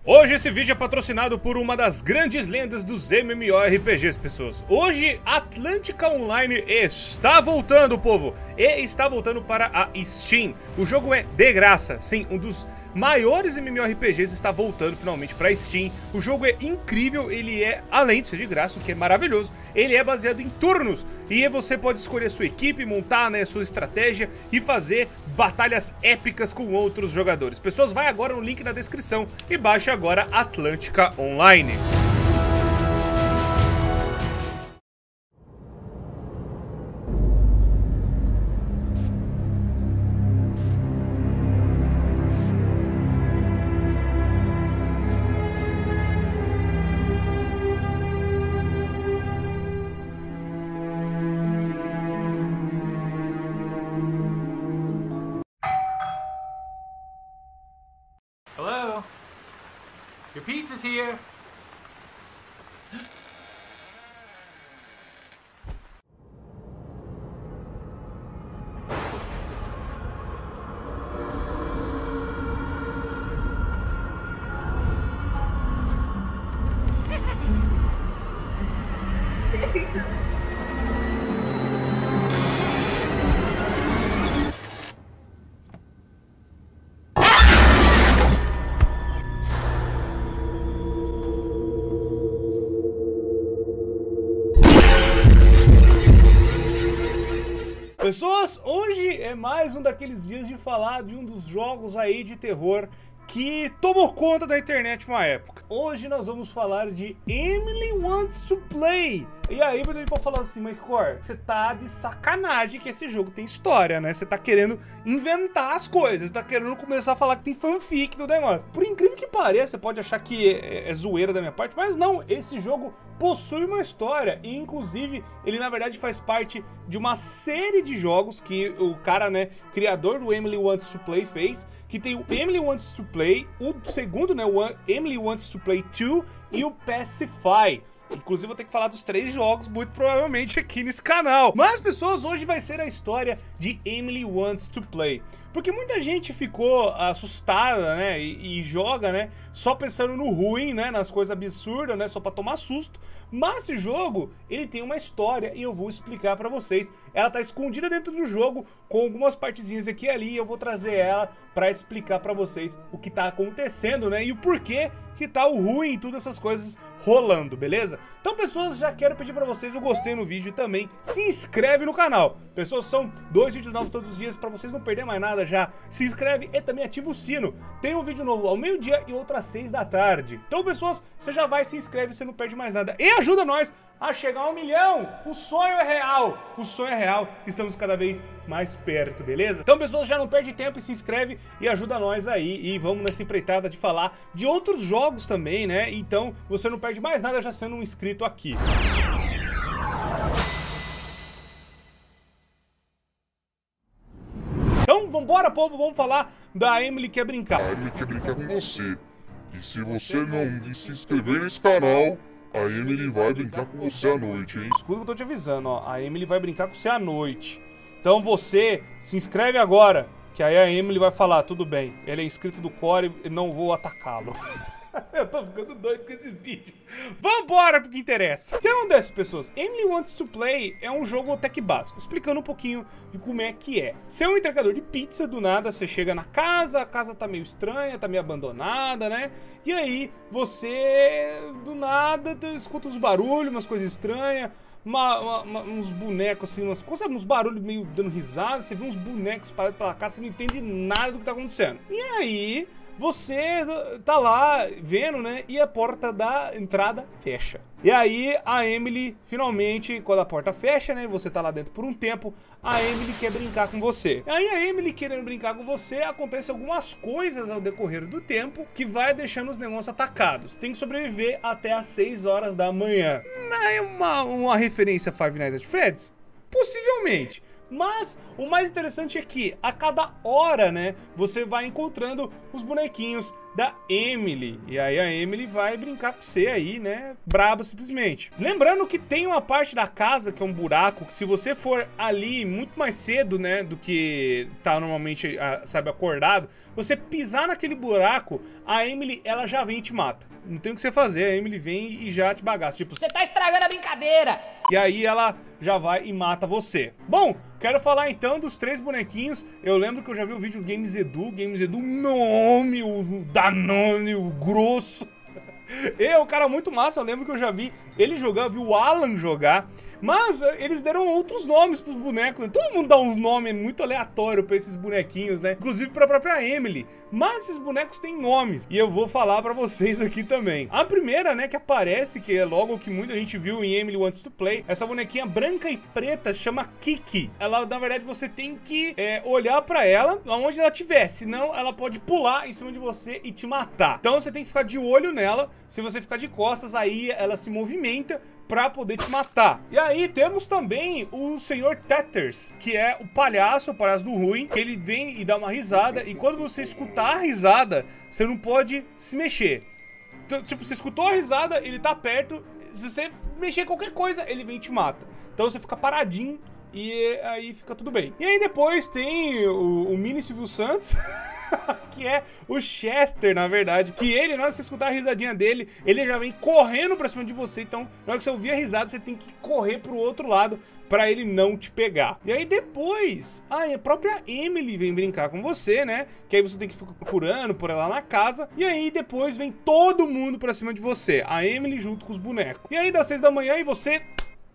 Hoje esse vídeo é patrocinado por uma das grandes lendas dos MMORPGs, pessoas. Hoje, Atlantica Online está voltando, povo, e está voltando para a Steam. O jogo é de graça, sim, um dos maiores MMORPGs está voltando finalmente para a Steam. O jogo é incrível, ele é, além de ser de graça, o que é maravilhoso, ele é baseado em turnos. E você pode escolher a sua equipe, montar, né, sua estratégia e fazer batalhas épicas com outros jogadores. Pessoas, vai agora no link na descrição e baixe agora Atlantica Online. Hello? Your pizza's here. Pessoas, hoje é mais um daqueles dias de falar de um dos jogos aí de terror que tomou conta da internet uma época. Hoje nós vamos falar de Emily Wants to Play. E aí muita gente pode falar assim, mas Cor, você tá de sacanagem que esse jogo tem história, né? Você tá querendo inventar as coisas, tá querendo começar a falar que tem fanfic no negócio. Por incrível que pareça, você pode achar que é zoeira da minha parte, mas não, esse jogo possui uma história e inclusive ele na verdade faz parte de uma série de jogos que o cara, né, criador do Emily Wants to Play fez, que tem o Emily Wants to Play, o segundo, né, o Emily Wants to Play 2 e o Pacify. Inclusive vou ter que falar dos 3 jogos muito provavelmente aqui nesse canal. Mas, pessoas, hoje vai ser a história de Emily Wants to Play. Porque muita gente ficou assustada, né, e joga, né, só pensando no ruim, né, nas coisas absurdas, né, só pra tomar susto. Mas esse jogo, ele tem uma história e eu vou explicar pra vocês. Ela tá escondida dentro do jogo, com algumas partezinhas aqui e ali, e eu vou trazer ela pra explicar pra vocês o que tá acontecendo, né, e o porquê que tá o ruim e todas essas coisas rolando, beleza? Então, pessoas, já quero pedir pra vocês o gostei no vídeo e também se inscreve no canal. Pessoas, são 2 vídeos novos todos os dias pra vocês não perderem mais nada já. Se inscreve e também ativa o sino. Tem um vídeo novo ao meio-dia e outro às 6 da tarde. Então, pessoas, você já vai, se inscreve, você não perde mais nada. E ajuda nós a chegar a 1 milhão. O sonho é real. O sonho é real. Estamos cada vez mais perto, beleza? Então, pessoas, já não perde tempo e se inscreve e ajuda nós aí. E vamos nessa empreitada de falar de outros jogos também, né? Então, você não perde mais nada já sendo um inscrito aqui. Então, vambora, povo, vamos falar da Emily Quer Brincar. A Emily quer brincar com você. E se você não se inscrever nesse canal, a Emily vai brincar com você à noite, hein? Escuta o que eu tô te avisando, ó. A Emily vai brincar com você à noite. Então você se inscreve agora, que aí a Emily vai falar, tudo bem, ele é inscrito do Core e não vou atacá-lo. Eu tô ficando doido com esses vídeos. Vambora pro que interessa. O que acontece, pessoas? Emily Wants to Play é um jogo até que básico, explicando um pouquinho de como é que é. Você é um entregador de pizza, do nada você chega na casa, a casa tá meio estranha, tá meio abandonada, né? E aí você, do nada, escuta uns barulhos, umas coisas estranhas, uns bonecos assim, uns barulhos meio dando risada, você vê uns bonecos parados pela casa, você não entende nada do que tá acontecendo. E aí você tá lá vendo, né, e a porta da entrada fecha. E aí a Emily, finalmente, quando a porta fecha, né, você tá lá dentro por um tempo, a Emily quer brincar com você. E aí a Emily querendo brincar com você, acontece algumas coisas ao decorrer do tempo que vai deixando os negócios atacados. Tem que sobreviver até às 6 horas da manhã. Não é uma referência a Five Nights at Freddy's? Possivelmente. Mas o mais interessante é que a cada hora, né, você vai encontrando os bonequinhos da Emily. E aí a Emily vai brincar com você aí, né? Braba simplesmente. Lembrando que tem uma parte da casa que é um buraco, que se você for ali muito mais cedo, né, do que tá normalmente, sabe, acordado, você pisar naquele buraco, a Emily, ela já vem e te mata. Não tem o que você fazer, a Emily vem e já te bagaça. Tipo, você tá estragando a brincadeira! E aí ela já vai e mata você. Bom, quero falar então dos 3 bonequinhos. Eu lembro que eu já vi o vídeo do Games Edu, nome, o Danone, o grosso. O cara muito massa, eu lembro que eu já vi ele jogar, eu vi o Alan jogar. Mas eles deram outros nomes pros bonecos, né? Todo mundo dá um nome muito aleatório pra esses bonequinhos, né? Inclusive pra própria Emily. Mas esses bonecos têm nomes, e eu vou falar pra vocês aqui também. A primeira, né, que aparece, que é logo que muita gente viu em Emily Wants to Play, essa bonequinha branca e preta chama Kiki. Ela, na verdade, você tem que olhar pra ela aonde ela estiver, senão ela pode pular em cima de você e te matar. Então você tem que ficar de olho nela. Se você ficar de costas, aí ela se movimenta pra poder te matar. E aí temos também o Sr. Tatters, que é o palhaço do ruim, que ele vem e dá uma risada, e quando você escutar a risada, você não pode se mexer. Então, tipo, você escutou a risada, ele tá perto, se você mexer qualquer coisa, ele vem e te mata. Então você fica paradinho e aí fica tudo bem. E aí depois tem o Mini Silvio Santos, que é o Chester, na verdade, que ele, na hora que você escutar a risadinha dele, ele já vem correndo pra cima de você. Então, na hora que você ouvir a risada, você tem que correr pro outro lado pra ele não te pegar. E aí depois, a própria Emily vem brincar com você, né? Que aí você tem que ficar procurando por ela na casa. E aí depois vem todo mundo pra cima de você, a Emily junto com os bonecos. E aí das 6 da manhã e você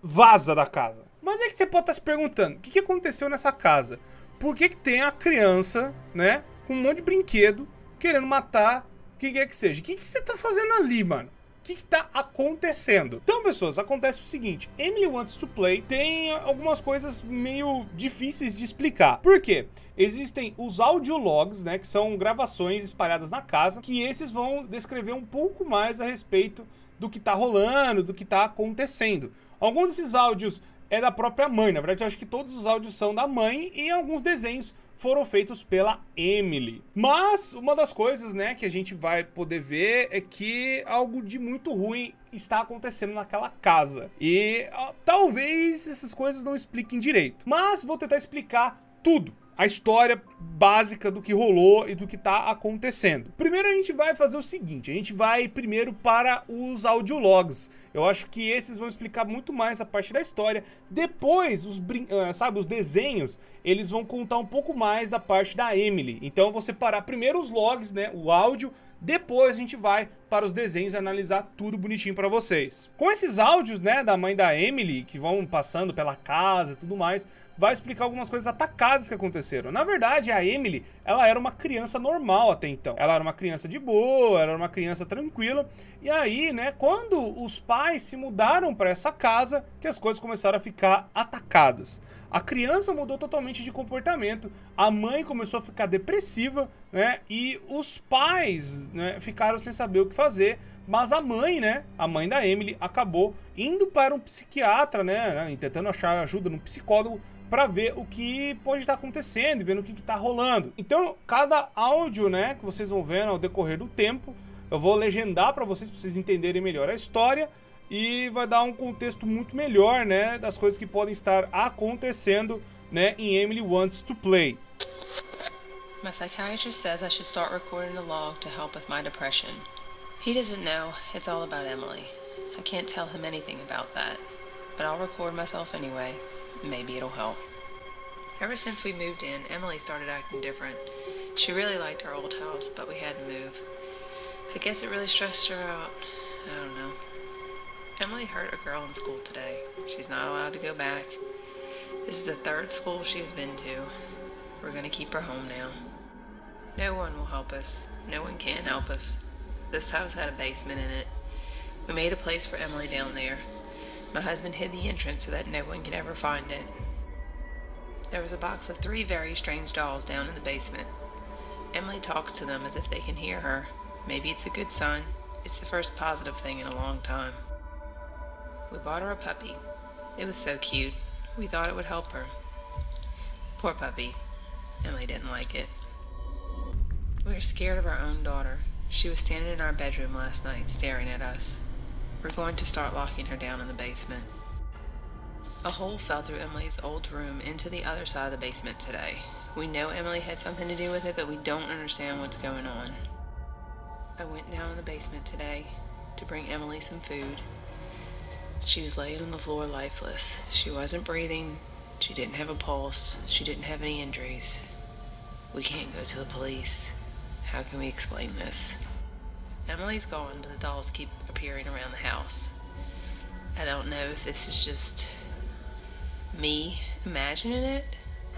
vaza da casa. Mas é que você pode estar se perguntando, o que aconteceu nessa casa? Por que tem a criança, né, com um monte de brinquedo, querendo matar quem quer que seja? O que você tá fazendo ali, mano? O que tá acontecendo? Então, pessoas, acontece o seguinte. Emily Wants to Play tem algumas coisas meio difíceis de explicar. Por quê? Existem os audiologs, né, que são gravações espalhadas na casa, que esses vão descrever um pouco mais a respeito do que tá rolando, do que tá acontecendo. Alguns desses áudios é da própria mãe, na verdade eu acho que todos os áudios são da mãe e alguns desenhos foram feitos pela Emily. Mas uma das coisas, né, que a gente vai poder ver é que algo de muito ruim está acontecendo naquela casa. E talvez essas coisas não expliquem direito, mas vou tentar explicar tudo. A história básica do que rolou e do que tá acontecendo. Primeiro a gente vai fazer o seguinte, a gente vai primeiro para os audiologs. Eu acho que esses vão explicar muito mais a parte da história. Depois, os desenhos, eles vão contar um pouco mais da parte da Emily. Então eu vou separar primeiro os logs, né, o áudio, depois a gente vai para os desenhos e analisar tudo bonitinho para vocês. Com esses áudios, né, da mãe da Emily, que vão passando pela casa e tudo mais, vai explicar algumas coisas atacadas que aconteceram. Na verdade, a Emily, ela era uma criança normal até então. Ela era uma criança de boa, ela era uma criança tranquila. E aí, né, quando os pais se mudaram para essa casa, que as coisas começaram a ficar atacadas. A criança mudou totalmente de comportamento, a mãe começou a ficar depressiva, né, e os pais, né, ficaram sem saber o que fazer. Mas a mãe, né, a mãe da Emily, acabou indo para um psiquiatra, né, tentando achar ajuda num psicólogo, para ver o que pode estar acontecendo e vendo o que está rolando. Então, cada áudio, né, que vocês vão vendo ao decorrer do tempo, eu vou legendar para vocês entenderem melhor a história e vai dar um contexto muito melhor, né, das coisas que podem estar acontecendo, né, em Emily Wants to Play. My psychiatrist says I should start recording the log to help with my depression. He doesn't know it's all about Emily. I can't tell him anything about that, but I'll record myself anyway. Maybe it'll help. Ever since we moved in, Emily started acting different. She really liked our old house, but we had to move. I guess it really stressed her out. I don't know. Emily hurt a girl in school today. She's not allowed to go back. This is the 3rd school she has been to. We're gonna keep her home now. No one will help us. No one can help us. This house had a basement in it. We made a place for Emily down there. My husband hid the entrance so that no one could ever find it. There was a box of 3 very strange dolls down in the basement. Emily talks to them as if they can hear her. Maybe it's a good sign. It's the first positive thing in a long time. We bought her a puppy. It was so cute. We thought it would help her. Poor puppy. Emily didn't like it. We were scared of our own daughter. She was standing in our bedroom last night, staring at us. We're going to start locking her down in the basement. A hole fell through Emily's old room into the other side of the basement today. We know Emily had something to do with it, but we don't understand what's going on. I went down in the basement today to bring Emily some food. She was laying on the floor lifeless. She wasn't breathing. She didn't have a pulse. She didn't have any injuries. We can't go to the police. How can we explain this? Emily's gone, but the dolls keep appearing around the house. I don't know if this is just me imagining it,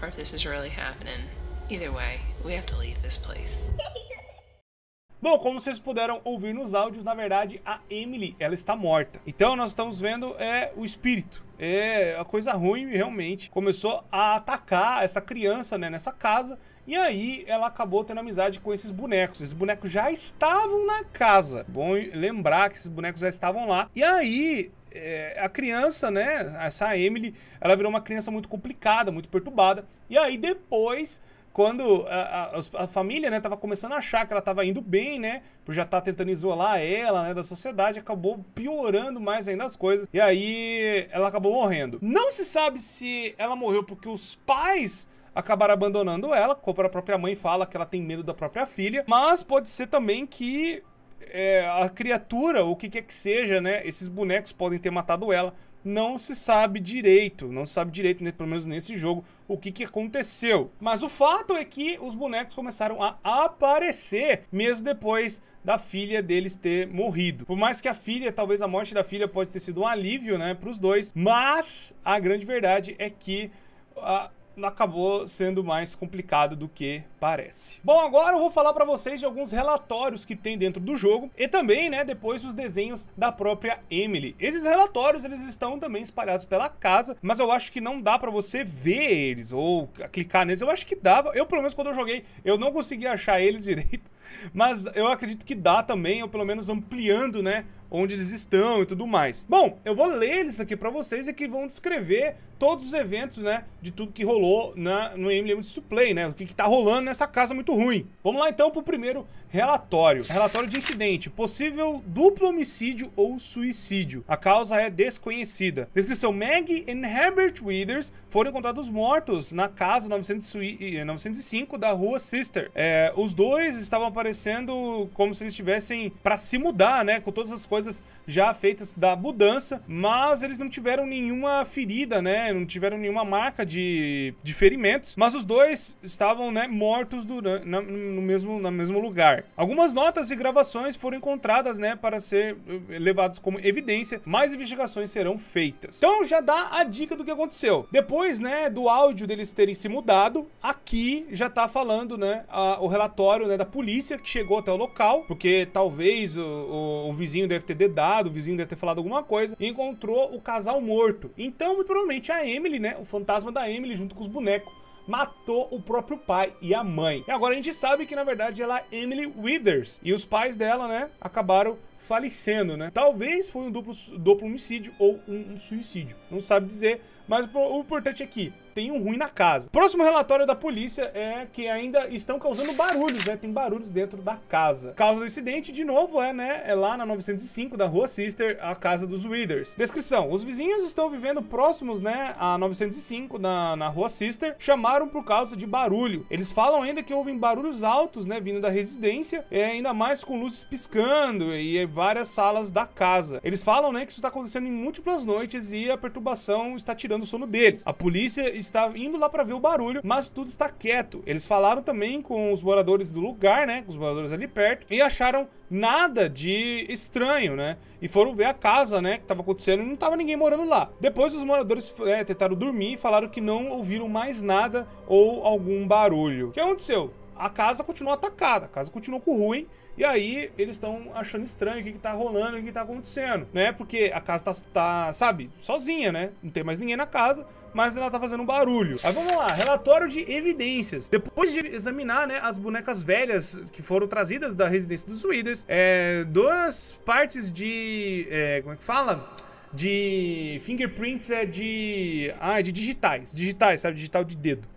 or if this is really happening. Either way, we have to leave this place. Bom, como vocês puderam ouvir nos áudios, na verdade, a Emily, ela está morta. Então, nós estamos vendo o espírito. A coisa ruim, realmente, começou a atacar essa criança, né, nessa casa. E aí, ela acabou tendo amizade com esses bonecos. Esses bonecos já estavam na casa. Bom lembrar que esses bonecos já estavam lá. E aí, a criança, né, essa Emily, ela virou uma criança muito complicada, muito perturbada. E aí, depois... Quando a família, né, tava começando a achar que ela tava indo bem, né, por já estar tentando isolar ela, né, da sociedade, acabou piorando mais ainda as coisas. E aí ela acabou morrendo. Não se sabe se ela morreu porque os pais acabaram abandonando ela, como a própria mãe fala que ela tem medo da própria filha, mas pode ser também que a criatura, ou o que quer que seja, né, esses bonecos podem ter matado ela. Não se sabe direito, né, pelo menos nesse jogo, o que aconteceu. Mas o fato é que os bonecos começaram a aparecer, mesmo depois da filha deles ter morrido. Por mais que a filha, talvez a morte da filha pode ter sido um alívio, né, pros dois, mas a grande verdade é que acabou sendo mais complicado do que parece. Bom, agora eu vou falar pra vocês de alguns relatórios que tem dentro do jogo e também, né, depois os desenhos da própria Emily. Esses relatórios, eles estão também espalhados pela casa, mas eu acho que não dá pra você ver eles ou clicar neles. Eu acho que dava. Eu, pelo menos, quando eu joguei, eu não consegui achar eles direito, mas eu acredito que dá também, ou pelo menos ampliando, né, onde eles estão e tudo mais. Bom, eu vou ler eles aqui pra vocês e que vão descrever todos os eventos, né, de tudo que rolou no Emily Wants to Play, né, o que tá rolando nessa casa muito ruim. Vamos lá então pro primeiro relatório. Relatório de incidente. Possível duplo homicídio ou suicídio. A causa é desconhecida. Descrição. Maggie e Herbert Withers foram encontrados mortos na casa 905 da rua Sister. Os dois estavam aparecendo como se eles estivessem para se mudar, né, com todas as coisas já feitas da mudança, mas eles não tiveram nenhuma ferida, né, não tiveram nenhuma marca de ferimentos, mas os dois estavam, né, mortos no mesmo lugar. Algumas notas e gravações foram encontradas, né, para ser levadas como evidência. Mais investigações serão feitas. Então já dá a dica do que aconteceu. Depois, né, do áudio deles terem se mudado, aqui já tá falando, né, o relatório, né, da polícia que chegou até o local, porque talvez o vizinho deve ter dedado, o vizinho deve ter falado alguma coisa e encontrou o casal morto. Então, muito provavelmente a Emily, né, o fantasma da Emily junto com os bonecos, matou o próprio pai e a mãe. E agora a gente sabe que, na verdade, ela é Emily Withers. E os pais dela, né, acabaram falecendo, né? Talvez foi um duplo homicídio ou um suicídio. Não sabe dizer, mas o importante é que tem um ruim na casa. Próximo relatório da polícia é que ainda estão causando barulhos, né? Tem barulhos dentro da casa. Causa do incidente, de novo, é lá na 905 da rua Sister, a casa dos Withers. Descrição. Os vizinhos estão vivendo próximos, né, a 905 na rua Sister. Chamaram por causa de barulho. Eles falam ainda que ouvem barulhos altos, né, vindo da residência, ainda mais com luzes piscando e várias salas da casa. Eles falam, né, que isso está acontecendo em múltiplas noites e a perturbação está tirando o sono deles. A polícia está indo lá para ver o barulho, mas tudo está quieto. Eles falaram também com os moradores do lugar, né, com os moradores ali perto, e acharam nada de estranho, né? E foram ver a casa, né, que estava acontecendo e não estava ninguém morando lá. Depois os moradores tentaram dormir e falaram que não ouviram mais nada ou algum barulho. O que aconteceu? A casa continuou atacada, a casa continuou com ruim. E aí, eles estão achando estranho o que tá rolando, o que tá acontecendo, né? Porque a casa tá, sabe, sozinha, né? Não tem mais ninguém na casa, mas ela tá fazendo um barulho. Aí vamos lá, relatório de evidências. Depois de examinar, né, as bonecas velhas que foram trazidas da residência dos Withers, duas partes de, como é que fala? de fingerprints é de digitais, sabe? Digital de dedo.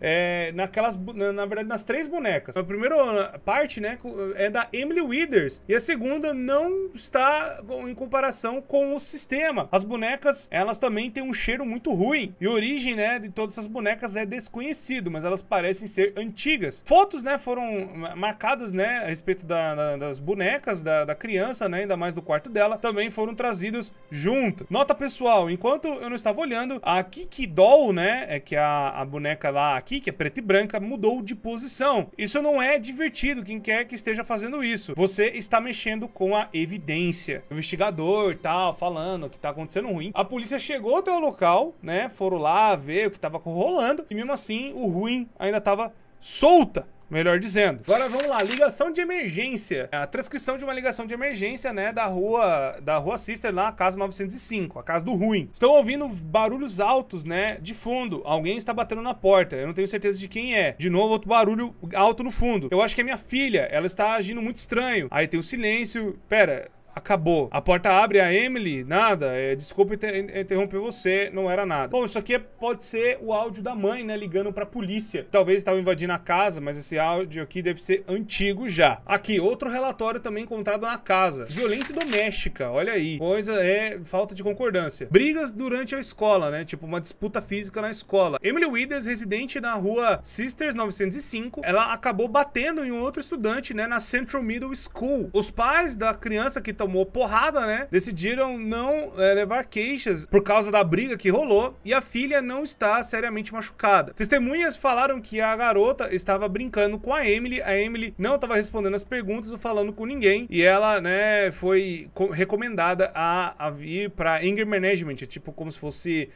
Na verdade, nas 3 bonecas. A primeira parte, né, é da Emily Withers. E a segunda não está em comparação com o sistema. As bonecas, elas também têm um cheiro muito ruim. E a origem, né, de todas essas bonecas é desconhecido, mas elas parecem ser antigas. Fotos, né, foram marcadas, né, a respeito das bonecas da criança, né, ainda mais do quarto dela, também foram trazidas junto. Nota pessoal, enquanto eu não estava olhando, a Kiki Doll, né, que é a boneca lá aqui, que é preta e branca, mudou de posição. Isso não é divertido, quem quer que esteja fazendo isso. Você está mexendo com a evidência. O investigador e tal, falando que tá acontecendo ruim. A polícia chegou até o local, né, foram lá ver o que tava rolando, e mesmo assim, o ruim ainda tava solta. Melhor dizendo. Agora vamos lá, ligação de emergência. A transcrição de uma ligação de emergência, né, da rua Sister lá, a casa 905, a casa do ruim. Estão ouvindo barulhos altos, né, de fundo. Alguém está batendo na porta. Eu não tenho certeza de quem é. De novo, outro barulho alto no fundo. Eu acho que é minha filha. Ela está agindo muito estranho. Aí tem o silêncio. Pera... Acabou. A porta abre, a Emily, nada. Desculpa interromper você, não era nada. Bom, isso aqui pode ser o áudio da mãe, né, ligando pra polícia. Talvez estava invadindo a casa, mas esse áudio aqui deve ser antigo já. Aqui, outro relatório também encontrado na casa. Violência doméstica, olha aí. Coisa falta de concordância. Brigas durante a escola, né, tipo uma disputa física na escola. Emily Withers, residente na rua Sisters 905, ela acabou batendo em um outro estudante, né, na Central Middle School. Os pais da criança que tomou porrada, né, decidiram não levar queixas por causa da briga que rolou, e a filha não está seriamente machucada. Testemunhas falaram que a garota estava brincando com a Emily não estava respondendo as perguntas ou falando com ninguém, e ela, né, foi recomendada a vir para anger management, tipo como se fosse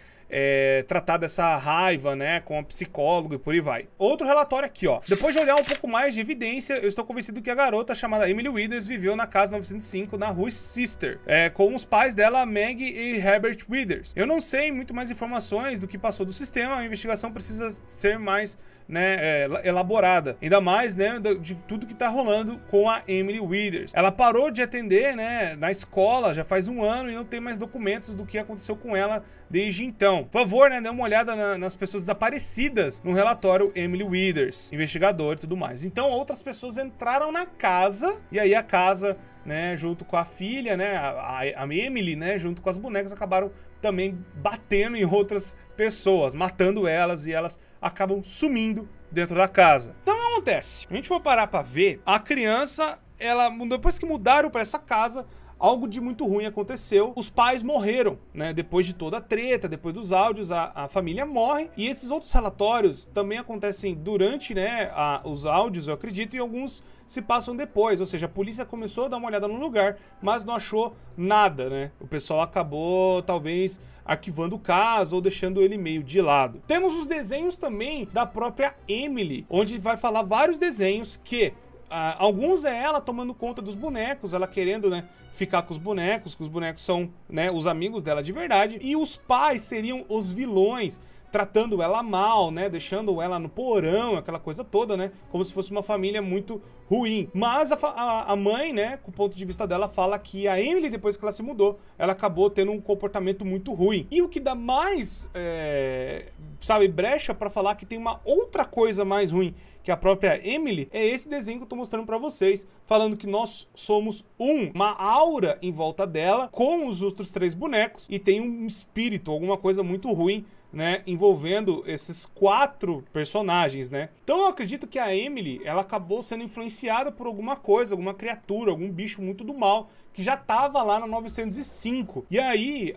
tratar dessa raiva, né, com a psicóloga e por aí vai. Outro relatório aqui, ó. Depois de olhar um pouco mais de evidência, eu estou convencido que a garota chamada Emily Withers viveu na casa 905 na rua Sister, com os pais dela, Meg e Herbert Withers. Eu não sei muito mais informações do que passou do sistema, a investigação precisa ser mais, né, elaborada. Ainda mais, né, de tudo que tá rolando com a Emily Withers. Ela parou de atender, né, na escola já faz 1 ano e não tem mais documentos do que aconteceu com ela desde então. Por favor, né, dê uma olhada nas pessoas desaparecidas no relatório Emily Withers, investigador e tudo mais. Então, outras pessoas entraram na casa, e aí a casa, né, junto com a filha, né, a Emily, né, junto com as bonecas, acabaram também batendo em outras pessoas, matando elas, e elas acabam sumindo dentro da casa. Então, o que acontece? A gente for parar pra ver, a criança, depois que mudaram pra essa casa, algo de muito ruim aconteceu. Os pais morreram, né? Depois de toda a treta, depois dos áudios, a família morre. E esses outros relatórios também acontecem durante, né, os áudios, eu acredito, e alguns se passam depois. Ou seja, a polícia começou a dar uma olhada no lugar, mas não achou nada, né? O pessoal acabou, talvez, arquivando o caso ou deixando ele meio de lado. Temos os desenhos também da própria Emily, onde vai falar vários desenhos que... alguns é ela tomando conta dos bonecos, ela querendo, né, ficar com os bonecos, que os bonecos são, né, os amigos dela de verdade, e os pais seriam os vilões, tratando ela mal, né, deixando ela no porão, aquela coisa toda, né, como se fosse uma família muito ruim. Mas a mãe, né, com o ponto de vista dela, fala que a Emily, depois que ela se mudou, ela acabou tendo um comportamento muito ruim. E o que dá mais, sabe, brecha pra falar que tem uma outra coisa mais ruim que a própria Emily, é esse desenho que eu tô mostrando pra vocês, falando que nós somos uma aura em volta dela, com os outros 3 bonecos, e tem um espírito, alguma coisa muito ruim, né, envolvendo esses 4 personagens, né? Então eu acredito que a Emily, ela acabou sendo influenciada por alguma coisa, alguma criatura, algum bicho muito do mal, que já estava lá na 905. E aí,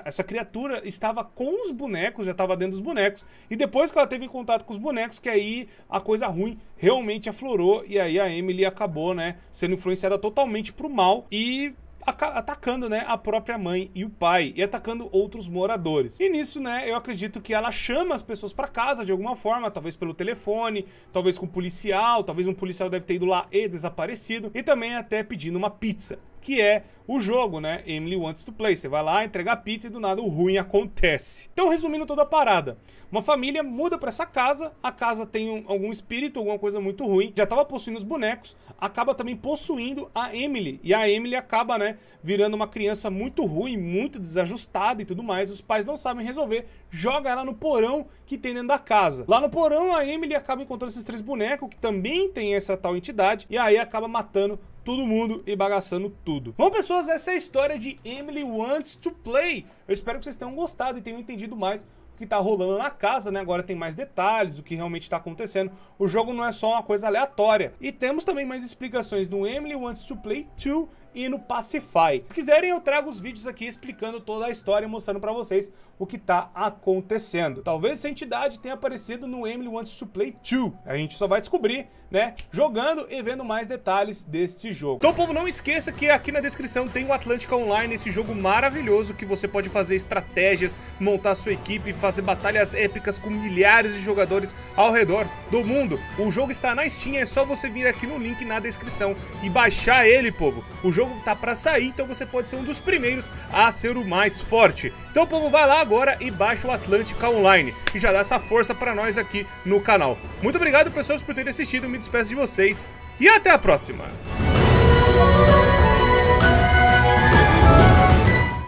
essa criatura estava com os bonecos, já estava dentro dos bonecos, e depois que ela teve contato com os bonecos, que aí a coisa ruim realmente aflorou, e aí a Emily acabou, né, sendo influenciada totalmente pro mal, e atacando, né, a própria mãe e o pai, e atacando outros moradores. E nisso, né, eu acredito que ela chama as pessoas pra casa de alguma forma, talvez pelo telefone, talvez com um policial, talvez um policial deve ter ido lá e desaparecido, e também até pedindo uma pizza. que é o jogo, né? Emily Wants to Play. Você vai lá, entregar pizza e do nada o ruim acontece. Então, resumindo toda a parada. Uma família muda pra essa casa, a casa tem algum espírito, alguma coisa muito ruim, já tava possuindo os bonecos, acaba também possuindo a Emily. E a Emily acaba, né, virando uma criança muito ruim, muito desajustada e tudo mais. Os pais não sabem resolver, joga ela no porão que tem dentro da casa. Lá no porão, a Emily acaba encontrando esses 3 bonecos, que também tem essa tal entidade, e aí acaba matando todo mundo e bagaçando tudo. Bom, pessoas, essa é a história de Emily Wants to Play. Eu espero que vocês tenham gostado e tenham entendido mais o que tá rolando na casa, né? Agora tem mais detalhes, o que realmente tá acontecendo. O jogo não é só uma coisa aleatória. E temos também mais explicações no Emily Wants to Play 2 e no Pacify. Se quiserem, eu trago os vídeos aqui explicando toda a história e mostrando pra vocês o que tá acontecendo. Talvez essa entidade tenha aparecido no Emily Wants to Play 2. A gente só vai descobrir, né, jogando e vendo mais detalhes desse jogo. Então, povo, não esqueça que aqui na descrição tem o Atlantica Online, esse jogo maravilhoso que você pode fazer estratégias, montar sua equipe, fazer batalhas épicas com milhares de jogadores ao redor do mundo. O jogo está na Steam, é só você vir aqui no link na descrição e baixar ele, povo. O jogo tá pra sair, então você pode ser um dos primeiros a ser o mais forte. Então, povo, vai lá agora e baixa o Atlantica Online, que já dá essa força pra nós aqui no canal. Muito obrigado, pessoas, por terem assistido, me despeço de vocês e até a próxima!